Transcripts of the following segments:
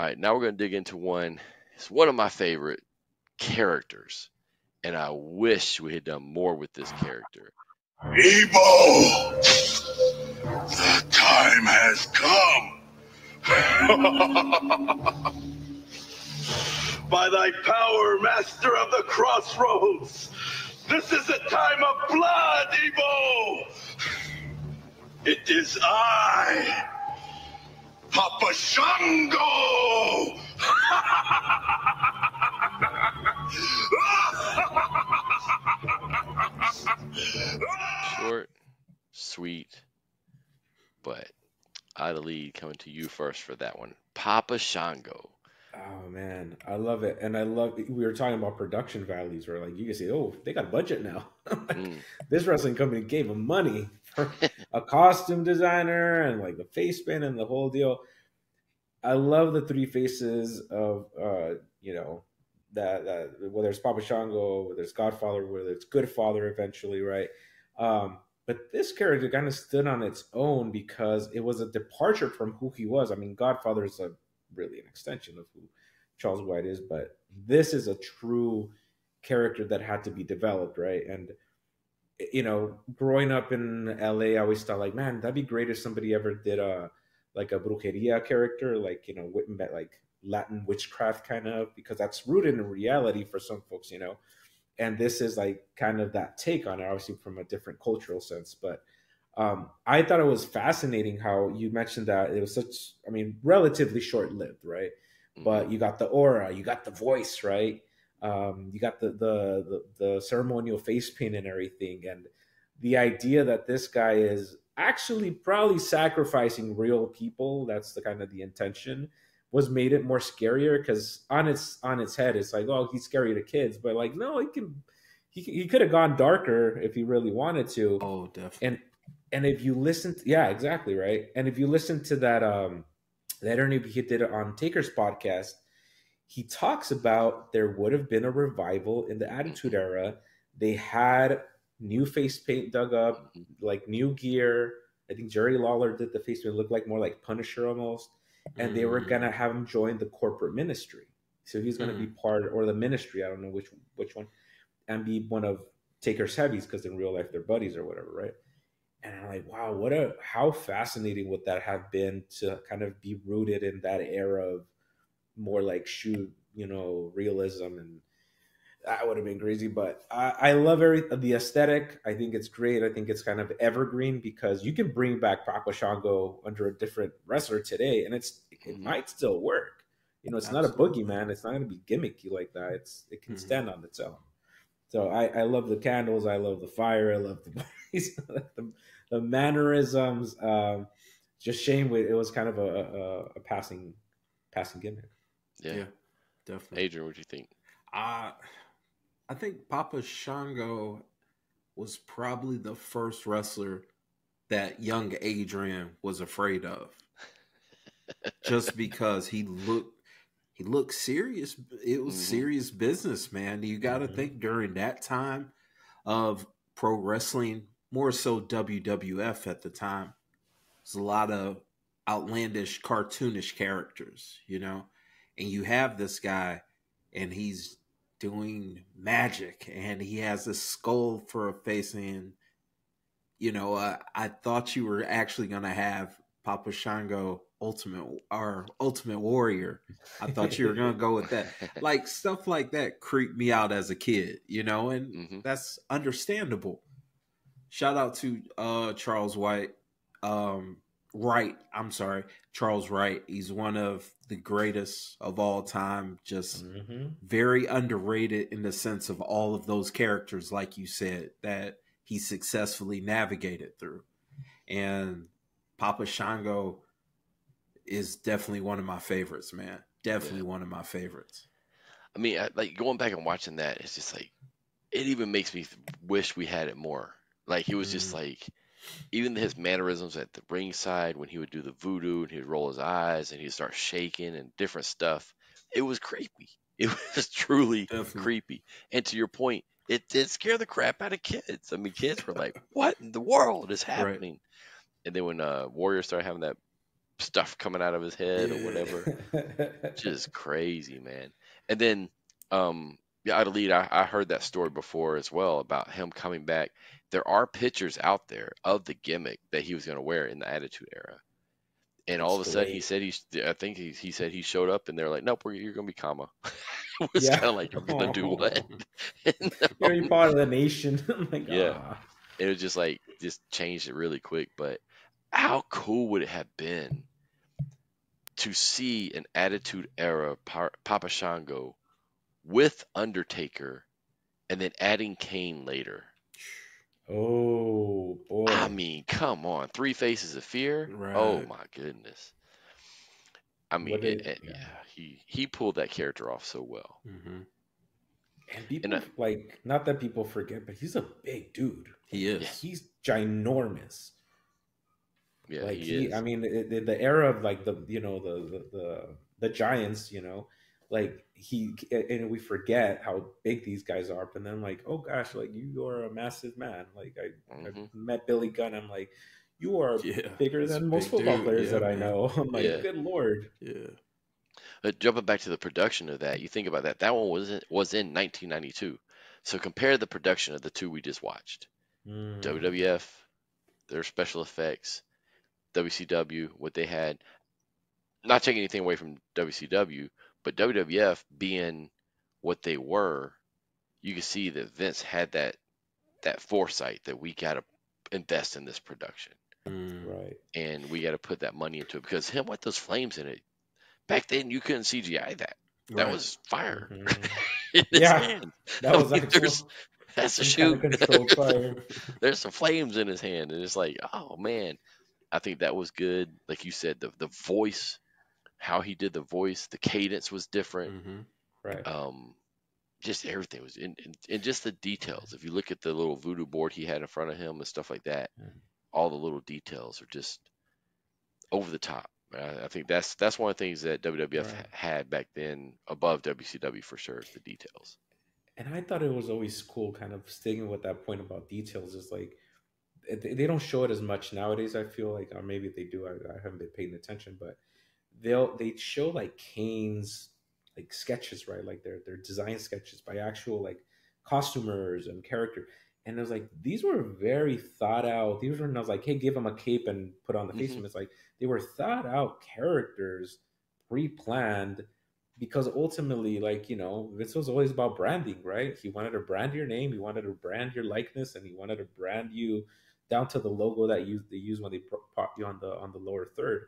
All right, now we're going to dig into one. It's one of my favorite characters, and I wish we had done more with this character. Evil! The time has come! By thy power, master of the crossroads, this is a time of blood, Evil! It is I, Papa Shango! Short, sweet, but out of the lead, coming to you first for that one. Papa Shango. Oh man, I love it, and I love. We were talking about production values, where like you can say, "Oh, they got a budget now." This wrestling company gave them money for a costume designer and like the face paint and the whole deal. I love the three faces of, that whether it's Papa Shango, whether it's Godfather, whether it's Goodfather, eventually, right? But this character kind of stood on its own because it was a departure from who he was. I mean, Godfather is really an extension of who Charles White is, but this is a true character that had to be developed, right? And growing up in LA, I always thought like, man, that'd be great if somebody ever did like a brujeria character, like like Latin witchcraft kind of, because that's rooted in reality for some folks, and this is like kind of that take on it, obviously from a different cultural sense. But I thought it was fascinating how you mentioned that it was relatively short-lived, right? But you got the aura, you got the voice, right? You got the ceremonial face paint and everything, and the idea that this guy is actually probably sacrificing real people, that's the kind of the intention, was made it more scarier, because on its head it's like, oh, he's scary to kids, but like, no, he could have gone darker if he really wanted to. Oh, definitely. And if you listen yeah, exactly, right. And if you listen to that interview he did on Taker's podcast, he talks about there would have been a revival in the Attitude Era. They had new face paint dug up, like new gear. I think Jerry Lawler did the face paint, look like more like Punisher almost. And they were going to have him join the corporate ministry. So he's going to be part, or the ministry, I don't know which one, and be one of Taker's heavies, because in real life they're buddies or whatever, right? And I'm like, wow, how fascinating would that have been to kind of be rooted in that era of more like realism, and that would have been crazy. But I love the aesthetic. I think it's great. I think it's kind of evergreen, because you can bring back Papa Shango under a different wrestler today, and it might still work. It's Absolutely. Not a boogeyman. It's not going to be gimmicky like that. It can stand on its own. So I love the candles. I love the fire. I love the bodies, the mannerisms. Just shame it was kind of a passing gimmick. Yeah, definitely. Adrian, what do you think? I think Papa Shango was probably the first wrestler that young Adrian was afraid of, just because he looked serious. It was serious business, man. You got to think during that time of pro wrestling, more so WWF at the time, there's a lot of outlandish, cartoonish characters, and you have this guy, and he's doing magic, and he has a skull for a face, and I thought you were actually going to have Papa Shango Ultimate Warrior. I thought you were going to go with that. Like, stuff like that creeped me out as a kid, and that's understandable. Shout out to Charles White. Charles Wright. He's one of the greatest of all time. Just very underrated in the sense of all of those characters, like you said, that he successfully navigated through. And Papa Shango is definitely one of my favorites, man. Definitely one of my favorites. I mean, like going back and watching that, it's just like, it even makes me wish we had it more. Like, he was just like, even his mannerisms at the ringside when he would do the voodoo and he would roll his eyes and he'd start shaking and different stuff. It was creepy. It was truly creepy. And to your point, it did scare the crap out of kids. I mean, kids were like, what in the world is happening? Right. And then when Warrior started having that stuff coming out of his head or whatever. Just crazy, man. And then, yeah, Elite, I heard that story before as well about him coming back. There are pictures out there of the gimmick that he was going to wear in the Attitude Era. And all of a sudden, he said I think he said he showed up, and they're like, "Nope, you're gonna be Kama." It was kind of like, "You're gonna do what?" You're gonna be part of the nation. I'm like, yeah, it was just like changed it really quick. But how cool would it have been to see an Attitude Era Papa Shango with Undertaker, and then adding Kane later? Oh boy! I mean, come on, 3 Faces of Fear. Right. Oh my goodness. I mean, he pulled that character off so well. Mm-hmm. And people like, not that people forget, but he's a big dude. He is. Yeah. He's ginormous. Yeah, like he is. I mean, the era of like the giants, like and we forget how big these guys are. But then like, oh gosh, like you are a massive man. Like I met Billy Gunn. I'm like, you are bigger than most football players that I know. I'm like, good Lord. Yeah. Jumping back to the production of that, you think about that. That one was in 1992. So compare the production of the two we just watched. WWF, their special effects, WCW, what they had. Not taking anything away from WCW, but WWF being what they were, you can see that Vince had that foresight that we got to invest in this production. Right. And we got to put that money into it, because him with those flames in it, back then you couldn't CGI that. That was fire. In his hand. That was actual. That's a shoot. Kind of controlled fire. There's some flames in his hand, and it's like, oh man, I think that was good. Like you said, the voice, how he did the voice, the cadence was different. Right. Just everything was in just the details. If you look at the little voodoo board he had in front of him and stuff like that, all the little details are just over the top. I think that's one of the things that WWF had back then above WCW for sure, is the details. And I thought it was always cool, kind of sticking with that point about details. Is like they don't show it as much nowadays. I feel like, or maybe they do. I haven't been paying attention, but they show like Kane's like sketches, right? Like their design sketches by actual like costumers and character. And it was like, these were very thought out. These were not like, hey, give him a cape and put on the face. It's like they were thought out characters, pre-planned, because ultimately, like, this was always about branding, right? He wanted to brand your name, he wanted to brand your likeness, and he wanted to brand you down to the logo that they use when they pop you on the lower third.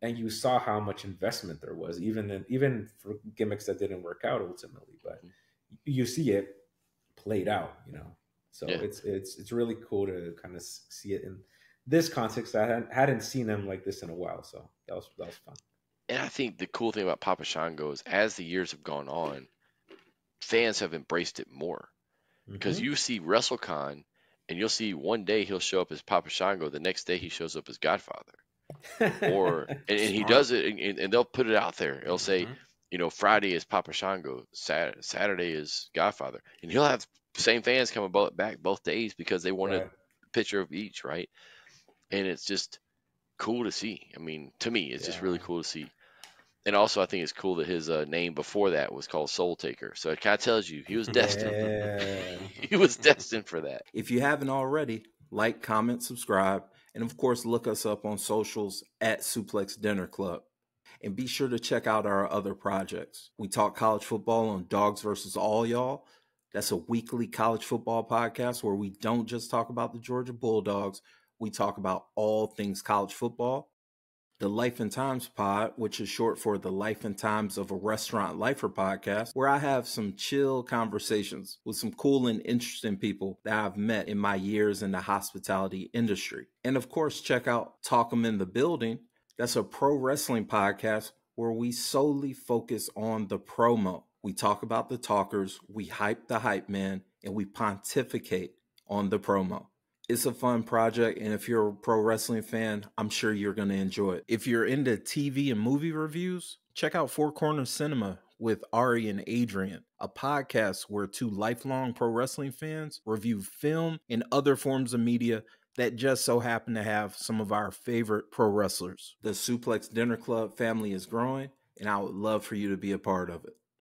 And you saw how much investment there was, even for gimmicks that didn't work out ultimately. But you see it played out, So it's really cool to kind of see it in this context. I hadn't seen them like this in a while, so that was fun. And I think the cool thing about Papa Shango is, as the years have gone on, fans have embraced it more. Because you see WrestleCon, and you'll see one day he'll show up as Papa Shango, the next day he shows up as Godfather. And he does it, and they'll put it out there. They'll say, Friday is Papa Shango, Saturday is Godfather, and he'll have same fans coming back both days because they want a picture of each, right? And it's just cool to see. I mean, to me, it's just really cool to see. And also, I think it's cool that his name before that was called Soul Taker. So it kind of tells you he was destined. He was destined for that. If you haven't already, like, comment, subscribe, and of course, look us up on socials at SuplexDinnerClub. And be sure to check out our other projects. We talk college football on Dogs versus All Y'all. That's a weekly college football podcast where we don't just talk about the Georgia Bulldogs. We talk about all things college football. The Life and Times pod, which is short for the Life and Times of a Restaurant Lifer podcast, where I have some chill conversations with some cool and interesting people that I've met in my years in the hospitality industry. And of course, check out Talk 'em in the Building. That's a pro wrestling podcast where we solely focus on the promo. We talk about the talkers, we hype the hype man, and we pontificate on the promo. It's a fun project, and if you're a pro wrestling fan, I'm sure you're going to enjoy it. If you're into TV and movie reviews, check out Four Corners Cinema with Ari and Adrian, a podcast where two lifelong pro wrestling fans review film and other forms of media that just so happen to have some of our favorite pro wrestlers. The Suplex Dinner Club family is growing, and I would love for you to be a part of it.